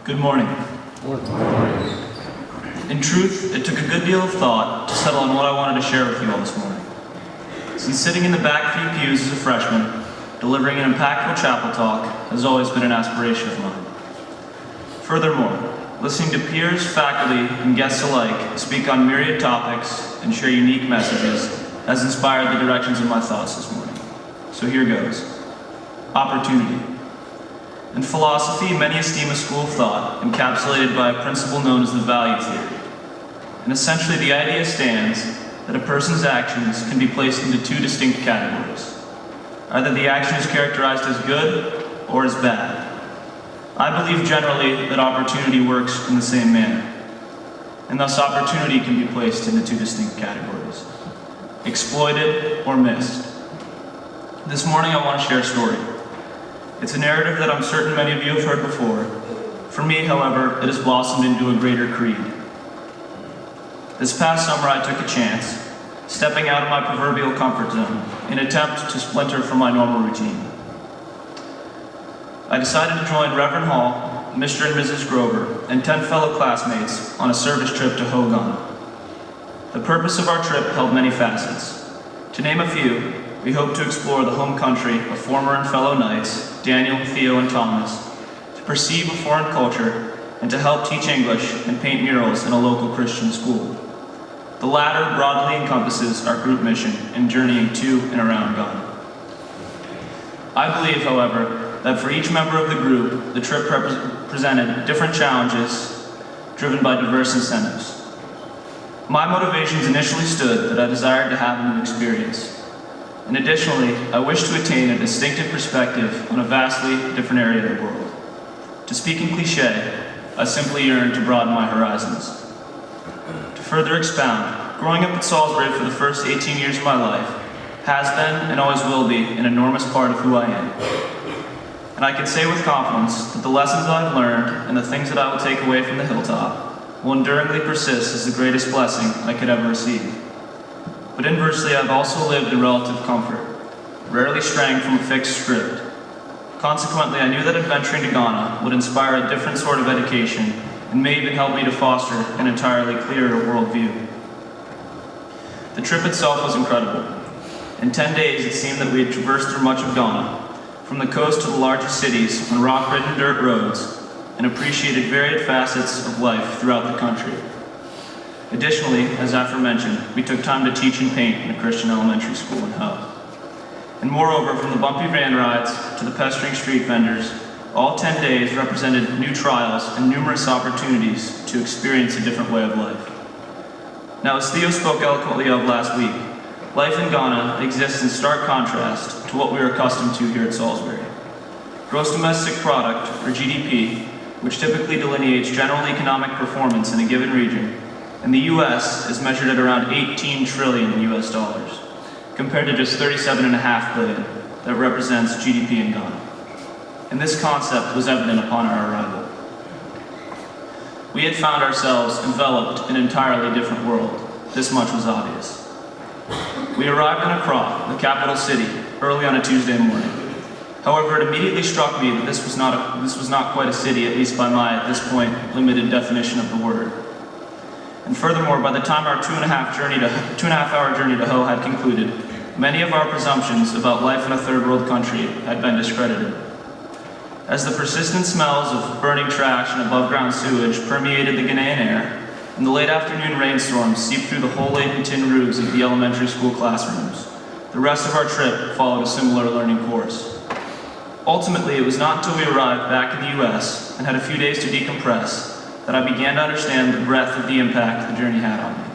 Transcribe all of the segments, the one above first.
Good morning. Good morning. In truth, it took a good deal of thought to settle on what I wanted to share with you all this morning. Since sitting in the back few pews as a freshman, delivering an impactful chapel talk has always been an aspiration of mine. Furthermore, listening to peers, faculty, and guests alike speak on myriad topics and share unique messages has inspired the directions of my thoughts this morning. So here goes. Opportunity. In philosophy, many esteem a school of thought encapsulated by a principle known as the value theory. And essentially, the idea stands that a person's actions can be placed into two distinct categories. Either the action is characterized as good or as bad. I believe generally that opportunity works in the same manner, and thus opportunity can be placed into two distinct categories: exploited or missed. This morning I want to share a story. It's a narrative that I'm certain many of you have heard before. For me, however, it has blossomed into a greater creed. This past summer I took a chance, stepping out of my proverbial comfort zone in an attempt to splinter from my normal routine. I decided to join Reverend Hall, Mr. and Mrs. Grover, and 10 fellow classmates on a service trip to Ghana. The purpose of our trip held many facets. To name a few, we hope to explore the home country of former and fellow knights, Daniel, Theo, and Thomas, to perceive a foreign culture, and to help teach English and paint murals in a local Christian school. The latter broadly encompasses our group mission in journeying to and around Ghana. I believe, however, that for each member of the group, the trip presented different challenges driven by diverse incentives. My motivations initially stood that I desired to have a new experience. And additionally, I wish to attain a distinctive perspective on a vastly different area of the world. To speak in cliché, I simply yearned to broaden my horizons. To further expound, growing up in Salisbury for the first 18 years of my life has been and always will be an enormous part of who I am. And I can say with confidence that the lessons I've learned and the things that I will take away from the hilltop will enduringly persist as the greatest blessing I could ever receive. But inversely, I've also lived in relative comfort, rarely straying from a fixed script. Consequently, I knew that adventuring to Ghana would inspire a different sort of education and may even help me to foster an entirely clearer worldview. The trip itself was incredible. In 10 days, it seemed that we had traversed through much of Ghana, from the coast to the largest cities on rock-ridden dirt roads, and appreciated varied facets of life throughout the country. Additionally, as aforementioned, we took time to teach and paint in a Christian elementary school in Ho. And moreover, from the bumpy van rides to the pestering street vendors, all 10 days represented new trials and numerous opportunities to experience a different way of life. Now, as Theo spoke eloquently of last week, life in Ghana exists in stark contrast to what we are accustomed to here at Salisbury. Gross domestic product, or GDP, which typically delineates general economic performance in a given region, in the US is measured at around 18 trillion US dollars, compared to just 37.5 billion that represents GDP in Ghana. And this concept was evident upon our arrival. We had found ourselves enveloped in an entirely different world. This much was obvious. We arrived in Accra, the capital city, early on a Tuesday morning. However, it immediately struck me that this was not quite a city, at least by my, at this point, limited definition of the word. And furthermore, by the time our 2.5-hour journey to Ho had concluded, many of our presumptions about life in a third world country had been discredited. As the persistent smells of burning trash and above-ground sewage permeated the Ghanaian air, and the late afternoon rainstorms seeped through the hole-laden tin roofs of the elementary school classrooms, the rest of our trip followed a similar learning course. Ultimately, it was not until we arrived back in the US and had a few days to decompress that I began to understand the breadth of the impact the journey had on me.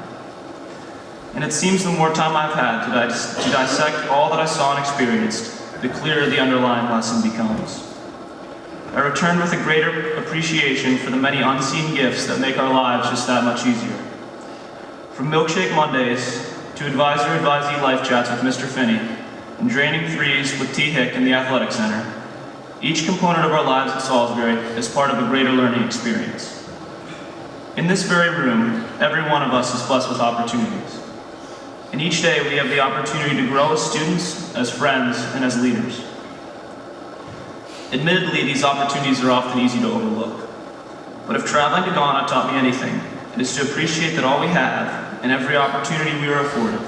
And it seems the more time I've had to dissect all that I saw and experienced, the clearer the underlying lesson becomes. I returned with a greater appreciation for the many unseen gifts that make our lives just that much easier. From milkshake Mondays to advisor-advisee life chats with Mr. Finney and draining threes with T. Hick in the Athletic Center, each component of our lives at Salisbury is part of a greater learning experience. In this very room, every one of us is blessed with opportunities. And each day we have the opportunity to grow as students, as friends, and as leaders. Admittedly, these opportunities are often easy to overlook. But if traveling to Ghana taught me anything, it is to appreciate that all we have and every opportunity we are afforded.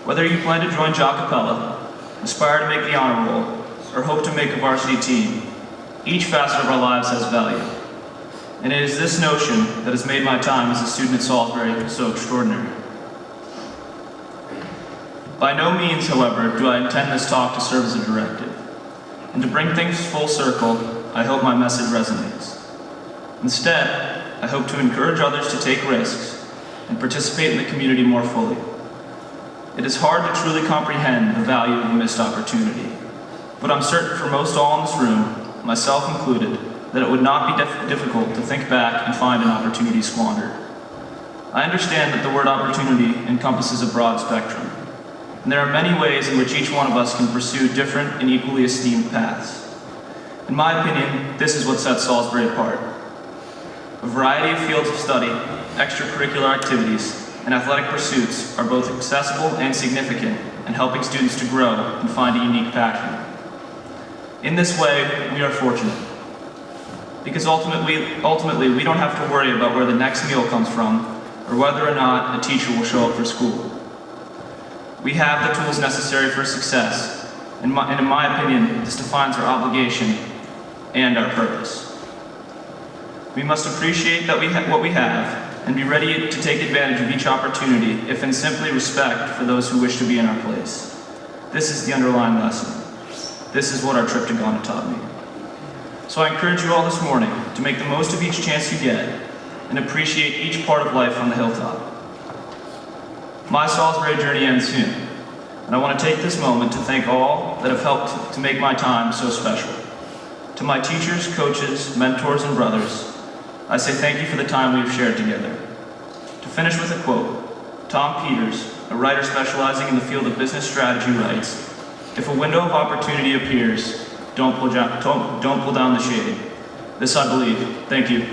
Whether you plan to join Jock Capella, aspire to make the honor roll, or hope to make a varsity team, each facet of our lives has value. And it is this notion that has made my time as a student at Salisbury so extraordinary. By no means, however, do I intend this talk to serve as a directive. And to bring things full circle, I hope my message resonates. Instead, I hope to encourage others to take risks and participate in the community more fully. It is hard to truly comprehend the value of a missed opportunity, but I'm certain for most all in this room, myself included, that it would not be difficult to think back and find an opportunity squandered. I understand that the word opportunity encompasses a broad spectrum, and there are many ways in which each one of us can pursue different and equally esteemed paths. In my opinion, this is what sets Salisbury apart. A variety of fields of study, extracurricular activities, and athletic pursuits are both accessible and significant in helping students to grow and find a unique passion. In this way, we are fortunate, because ultimately we don't have to worry about where the next meal comes from or whether or not a teacher will show up for school. We have the tools necessary for success, and in my opinion, this defines our obligation and our purpose. We must appreciate that what we have and be ready to take advantage of each opportunity if in simply respect for those who wish to be in our place. This is the underlying lesson. This is what our trip to Ghana taught me. So I encourage you all this morning to make the most of each chance you get and appreciate each part of life on the hilltop. My Salisbury journey ends soon, and I want to take this moment to thank all that have helped to make my time so special. To my teachers, coaches, mentors, and brothers, I say thank you for the time we have shared together. To finish with a quote, Tom Peters, a writer specializing in the field of business strategy, writes, "If a window of opportunity appears, don't pull down the shade." This I believe. Thank you.